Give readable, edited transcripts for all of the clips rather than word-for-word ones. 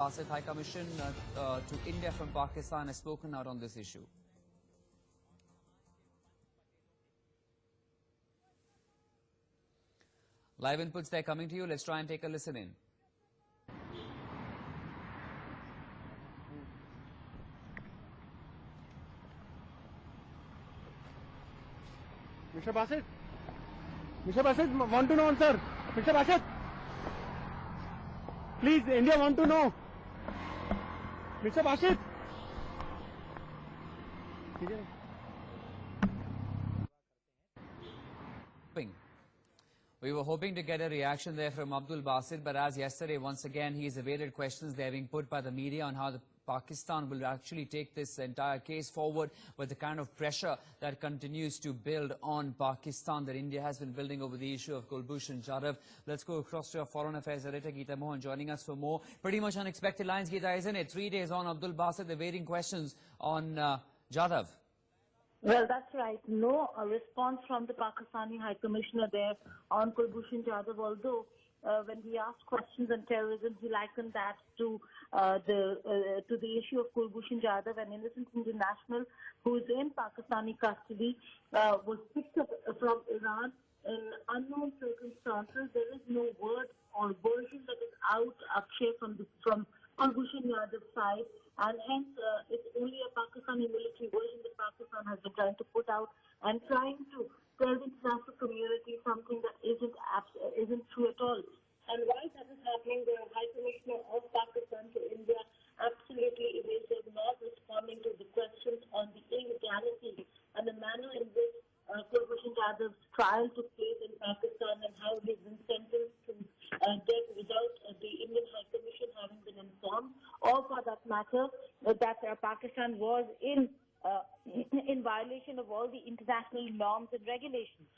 Asif High Commission to India from Pakistan has spoken out on this issue. Live inputs they're coming to you. Let's try and take a listen in. Mr. Basit? Mr. Basit, want to know, sir. Mr. Basit? Please, India want to know. Mr. Basit? We were hoping to get a reaction there from Abdul Basit, but as yesterday, once again, he's evaded questions that are being put by the media on how Pakistan will actually take this entire case forward with the kind of pressure that continues to build on Pakistan that India has been building over the issue of Kulbhushan Jadhav. Let's go across to our foreign affairs editor, Geeta Mohan, joining us for more. Pretty much unexpected lines, Geeta, isn't it? 3 days on, Abdul Basit evading questions on Jadhav. Well, that's right. No response from the Pakistani High Commissioner there on Kulbhushan Jadhav, although when we asked questions on terrorism, he likened that to the issue of Kulbhushan Jadhav, an innocent Indian national who is in Pakistani custody, was picked up from Iran in unknown circumstances. There is no word or version that is out, Akshay, from Kulbhushan Jadhav's side, and hence it's only a Pakistani military version that Pakistan has been trying to put out and trying to tell the international community something that isn't true at all. And while that is happening, the High Commissioner of Pakistan to India absolutely evasive, not responding to the questions on the illegality and the manner in which Kulbhushan Jadhav's trial took place in Pakistan and how he's been sentenced to death without the Indian High Commission having been informed, or for that matter, that Pakistan was in violation of all the international norms and regulations.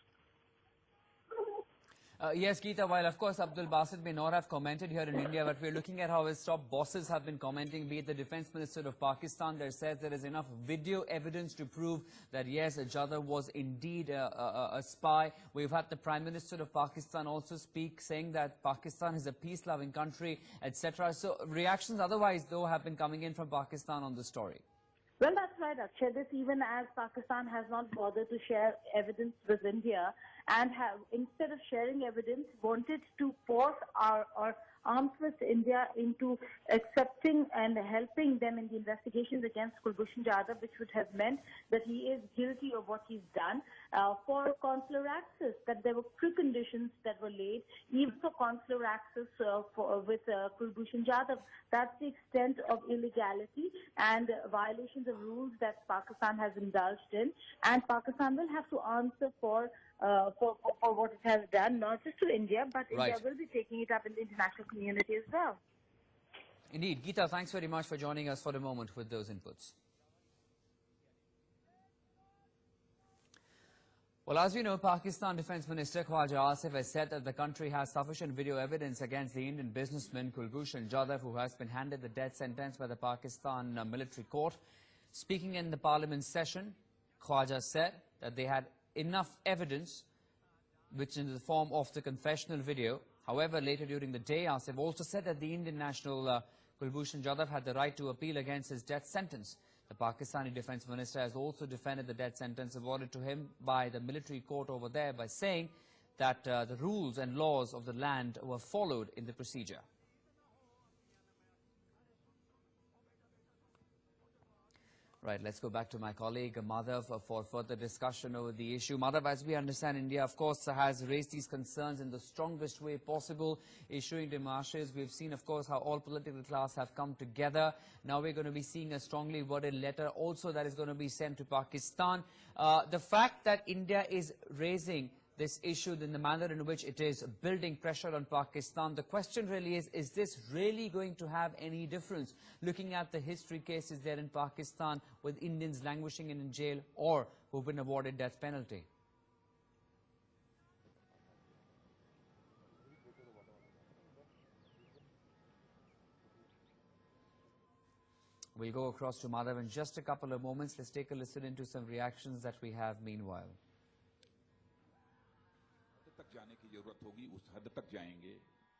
Yes, Geeta, while of course Abdul Basit may not have commented here in India, but we're looking at how his top bosses have been commenting, be it the Defense Minister of Pakistan that says there is enough video evidence to prove that yes, Jadhav was indeed a spy. We've had the Prime Minister of Pakistan also speak, saying that Pakistan is a peace-loving country, etc. So reactions otherwise, though, have been coming in from Pakistan on the story. Well, that's right, Akshay. This even as Pakistan has not bothered to share evidence with India and have, instead of sharing evidence, wanted to force our arms with India into accepting and helping them in the investigations against Kulbhushan Jadhav, which would have meant that he is guilty of what he's done. For consular access, that there were preconditions that were laid, even for consular access with Kulbhushan Jadhav. That's the extent of illegality and violations of rules that Pakistan has indulged in, and Pakistan will have to answer for what it has done, not just to India, but Right. India will be taking it up in the international community as well. Indeed. Geeta, thanks very much for joining us for the moment with those inputs. Well, as we know, Pakistan Defence Minister Khwaja Asif has said that the country has sufficient video evidence against the Indian businessman Kulbhushan Jadhav, who has been handed the death sentence by the Pakistan military court. Speaking in the parliament session, Khwaja said that they had enough evidence, which in the form of the confessional video. However, later during the day, Asif also said that the Indian national Kulbhushan Jadhav had the right to appeal against his death sentence. The Pakistani Defence Minister has also defended the death sentence awarded to him by the military court over there by saying that the rules and laws of the land were followed in the procedure. Right, let's go back to my colleague Madhav for further discussion over the issue. Madhav, as we understand, India, of course, has raised these concerns in the strongest way possible, issuing demarches. We've seen, of course, how all political class have come together. Now we're going to be seeing a strongly worded letter also that is going to be sent to Pakistan. The fact that India is raising this issue in the manner in which it is building pressure on Pakistan, the question really is this really going to have any difference, looking at the history cases there in Pakistan with Indians languishing in jail or who've been awarded death penalty? We'll go across to Madhav in just a couple of moments. Let's take a listen into some reactions that we have meanwhile. तक जाने की जरूरत होगी, उस हद तक जाएंगे,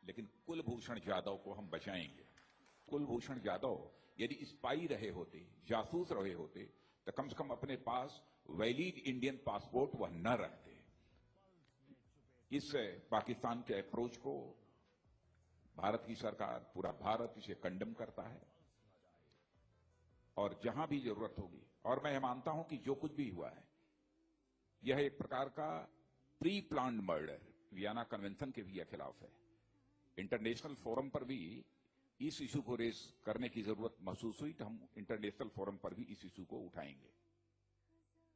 लेकिन कुलभूषण जाधव को हम बचाएंगे। कुलभूषण जाधव यदि स्पाई रहे होते, जासूस रहे होते, तो कम से कम अपने पास वैलिड इंडियन पासपोर्ट वह न रखते। इस पाकिस्तान के अप्रोच को भारत की सरकार, पूरा भारत इसे कंडेम करता है और जहां भी जरूरत होगी, और मैं मानता हूं कि जो कुछ भी हुआ है यह एक प्रकार का pre planned murder Vienna convention के भी खिलाफ है। इंटरनेशनल फोरम पर भी इस इशू को रेज करने की जरूरत महसूस हुई, तो हम इंटरनेशनल फोरम पर भी इस इशू को उठाएंगे।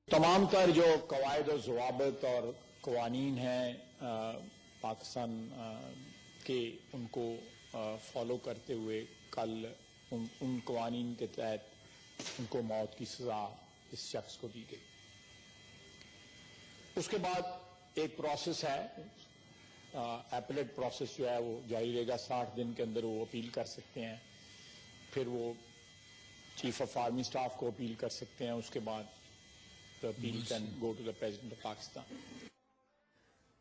तमाम तर जो कवायद और जवाबत और कवानीन हैं पाकिस्तान के, उनको फॉलो करते हुए कल उन कवानीन के तहत उनको मौत की सजा इस शख्स को दी गई। उसके बाद एक प्रोसेस है, एपेलेट प्रोसेस जो है वो जारी रहेगा। 60 दिन के अंदर वो अपील कर सकते हैं, फिर वो चीफ ऑफ आर्मी स्टाफ को अपील कर सकते हैं। उसके बाद the appeal can go to the President of Pakistan.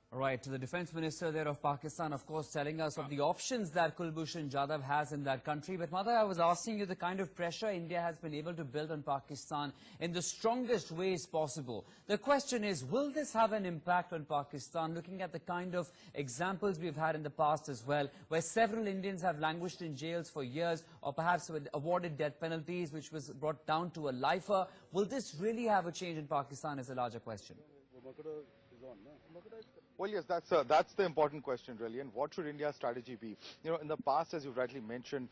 Right, the Defence Minister there of Pakistan, of course, telling us of the options that Kulbhushan Jadhav has in that country. But Mother, I was asking you the kind of pressure India has been able to build on Pakistan in the strongest ways possible. The question is, will this have an impact on Pakistan, looking at the kind of examples we've had in the past as well, where several Indians have languished in jails for years, or perhaps were awarded death penalties, which was brought down to a lifer? Will this really have a change in Pakistan is a larger question. Well, yes, that's the important question, really. And what should India's strategy be? You know, in the past, as you've rightly mentioned,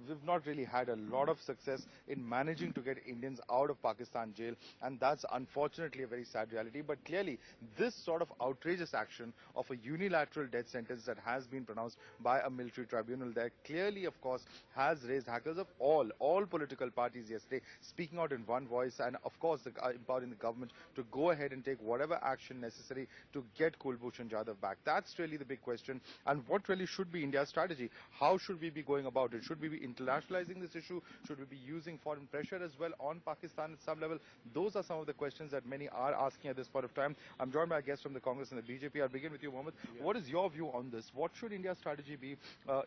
we've not really had a lot of success in managing to get Indians out of Pakistan jail, and that's unfortunately a very sad reality. But clearly, this sort of outrageous action of a unilateral death sentence that has been pronounced by a military tribunal there clearly, of course, has raised hackles of all political parties yesterday, speaking out in one voice, and of course, empowering the government to go ahead and take whatever action necessary to get Kulbhushan Jadhav back. That's really the big question. And what really should be India's strategy? How should we be going about it? Should we be internationalizing this issue? Should we be using foreign pressure as well on Pakistan at some level? Those are some of the questions that many are asking at this point of time. I'm joined by a guest from the Congress and the BJP. I'll begin with you, Mohammed. What is your view on this? What should India's strategy be?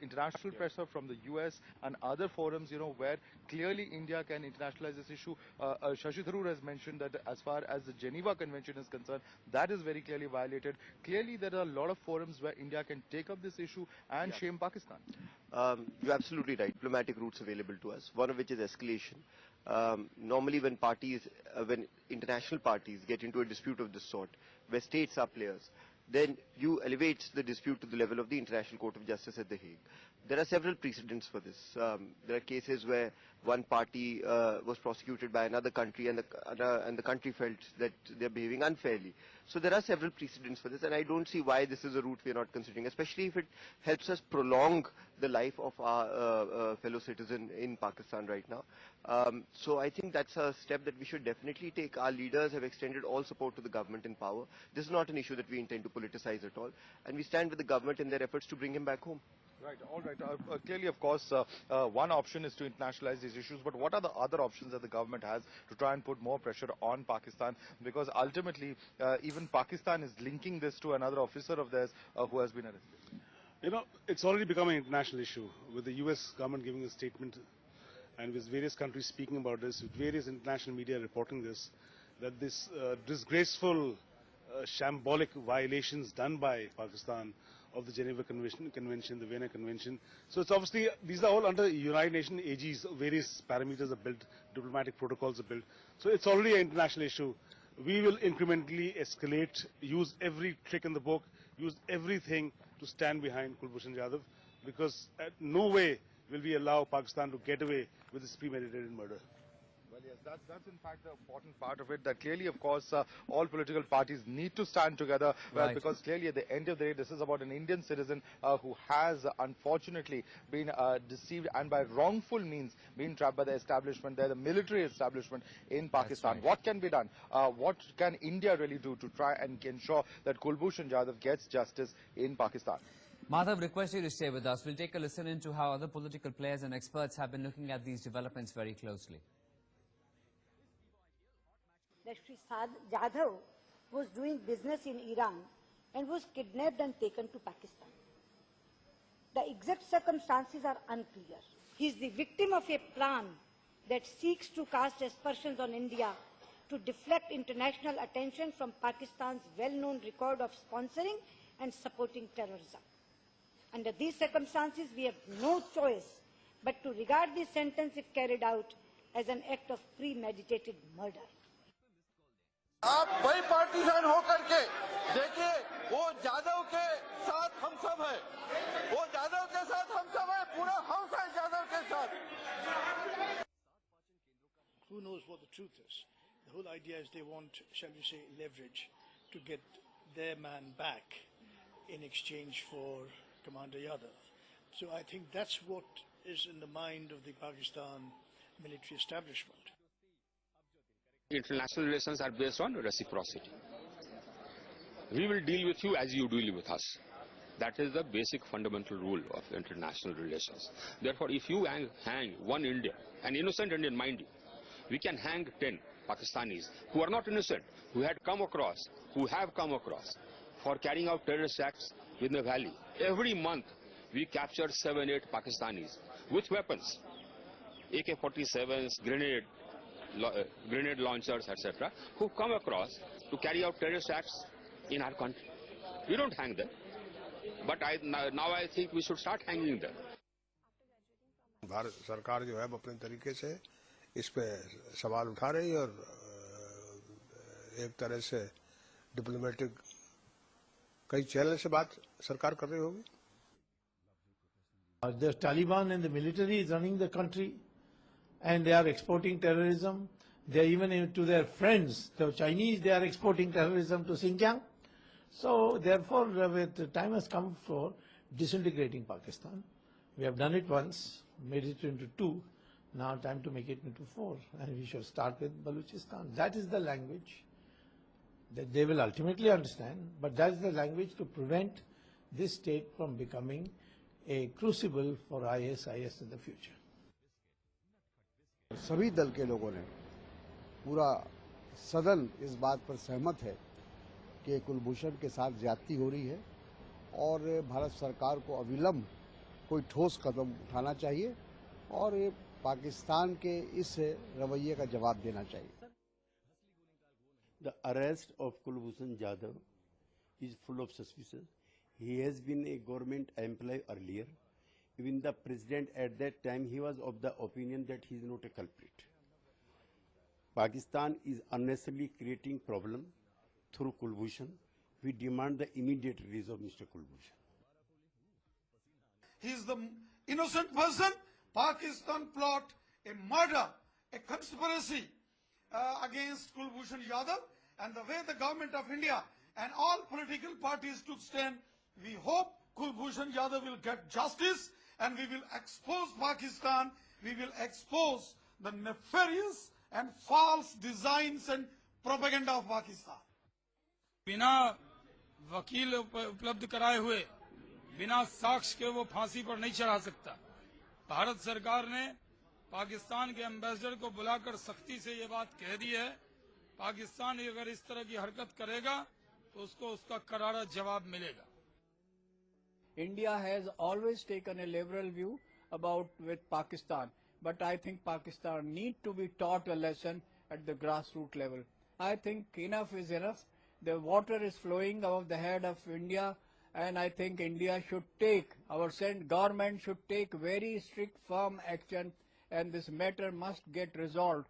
International pressure from the US and other forums, you know, where clearly India can internationalize this issue. Shashi Tharoor has mentioned that as far as the Geneva Convention is concerned, that is very clearly violated. Clearly, there are a lot of forums where India can take up this issue and shame Pakistan. You're absolutely right. Diplomatic routes available to us, one of which is escalation. Normally when international parties get into a dispute of this sort, where states are players, then you elevate the dispute to the level of the International Court of Justice at The Hague. There are several precedents for this. There are cases where one party was prosecuted by another country, and the country felt that they're behaving unfairly. So there are several precedents for this, and I don't see why this is a route we are not considering, especially if it helps us prolong the life of our fellow citizen in Pakistan right now. So I think that's a step that we should definitely take. Our leaders have extended all support to the government in power. This is not an issue that we intend to politicize at all, and we stand with the government in their efforts to bring him back home. Right, all right. Clearly, of course, one option is to internationalize these issues, but what are the other options that the government has to try and put more pressure on Pakistan? Because ultimately, even Pakistan is linking this to another officer of theirs who has been arrested. You know, it's already become an international issue, with the US government giving a statement and with various countries speaking about this, with various international media reporting this, that this disgraceful, shambolic violations done by Pakistan of the Geneva Convention, the Vienna Convention. So it's obviously, these are all under United Nations AGs, various parameters are built, diplomatic protocols are built. So it's already an international issue. We will incrementally escalate, use every trick in the book, use everything to stand behind Kulbhushan Jadhav, because at no way will we allow Pakistan to get away with this premeditated murder. Well, yes, that's in fact the important part of it, that clearly, of course, all political parties need to stand together, because clearly at the end of the day, this is about an Indian citizen who has unfortunately been deceived and by wrongful means been trapped by the establishment, the military establishment in Pakistan. Right. What can be done? What can India really do to try and ensure that Kulbhushan Jadhav gets justice in Pakistan? Madhav, request you to stay with us. We'll take a listen into how other political players and experts have been looking at these developments very closely. That Shri Jadhav was doing business in Iran and was kidnapped and taken to Pakistan. The exact circumstances are unclear. He is the victim of a plan that seeks to cast aspersions on India to deflect international attention from Pakistan's well-known record of sponsoring and supporting terrorism. Under these circumstances, we have no choice but to regard this sentence, if carried out, as an act of premeditated murder. आप भाई partition होकर के देखिए, वो जाधव के साथ हम सब है, वो जाधव के साथ हम सब है, पूरा हाउस है जाधव के साथ. Who knows what the truth is? The whole idea is they want, shall we say, leverage to get their man back in exchange for Commander Yadav. So I think that's what is in the mind of the Pakistan military establishment. International relations are based on reciprocity. We will deal with you as you deal with us. That is the basic fundamental rule of international relations. Therefore, if you hang one Indian, an innocent Indian, mind you, we can hang 10 Pakistanis who are not innocent, who have come across for carrying out terrorist acts within the valley. Every month, we capture 7-8 Pakistanis with weapons, AK-47s, grenade launchers, etc., who come across to carry out terrorist acts in our country. We don't hang them, but now I think we should start hanging them. Bharat सरकार जो है अपने तरीके से इस पे सवाल उठा रही है और एक तरह से डिप्लोमेटिक कई चैनल से बात सरकार कर रही होगी. The Taliban and the military is running the country, and they are exporting terrorism. They are even to their friends, the Chinese, they are exporting terrorism to Xinjiang. So therefore, the time has come for disintegrating Pakistan. We have done it once, made it into 2. Now time to make it into 4, and we should start with Balochistan. That is the language that they will ultimately understand, but that is the language to prevent this state from becoming a crucible for ISIS in the future. सभी दल के लोगों ने, पूरा सदन इस बात पर सहमत है कि कुलभूषण के साथ ज्यादती हो रही है और भारत सरकार को अविलंब कोई ठोस कदम उठाना चाहिए और पाकिस्तान के इस रवैये का जवाब देना चाहिए. The arrest of Kulbhushan Jadhav is full of suspicion. He has been a government employee earlier. Even the president at that time, he was of the opinion that he is not a culprit. Pakistan is unnecessarily creating problem through Kulbhushan. We demand the immediate release of Mr. Kulbhushan. He is the innocent person. Pakistan plot a murder, a conspiracy against Kulbhushan Jadhav, and the way the government of India and all political parties took stand, we hope Kulbhushan Jadhav will get justice and we will expose Pakistan, we will expose the nefarious and false designs and propaganda of Pakistan. बिना वकील उपलब्ध कराए हुए, बिना साक्ष्य के वो फांसी पर नहीं चढ़ा सकता. भारत सरकार ने पाकिस्तान के एम्बेसडर को बुलाकर सख्ती से ये बात कह दी है. पाकिस्तान अगर इस तरह की हरकत करेगा तो उसको उसका करारा जवाब मिलेगा. India has always taken a liberal view with Pakistan, but I think Pakistan need to be taught a lesson at the grassroots level. I think enough is enough. The water is flowing above the head of India, and I think India should take, our government should take very strict, firm action, and this matter must get resolved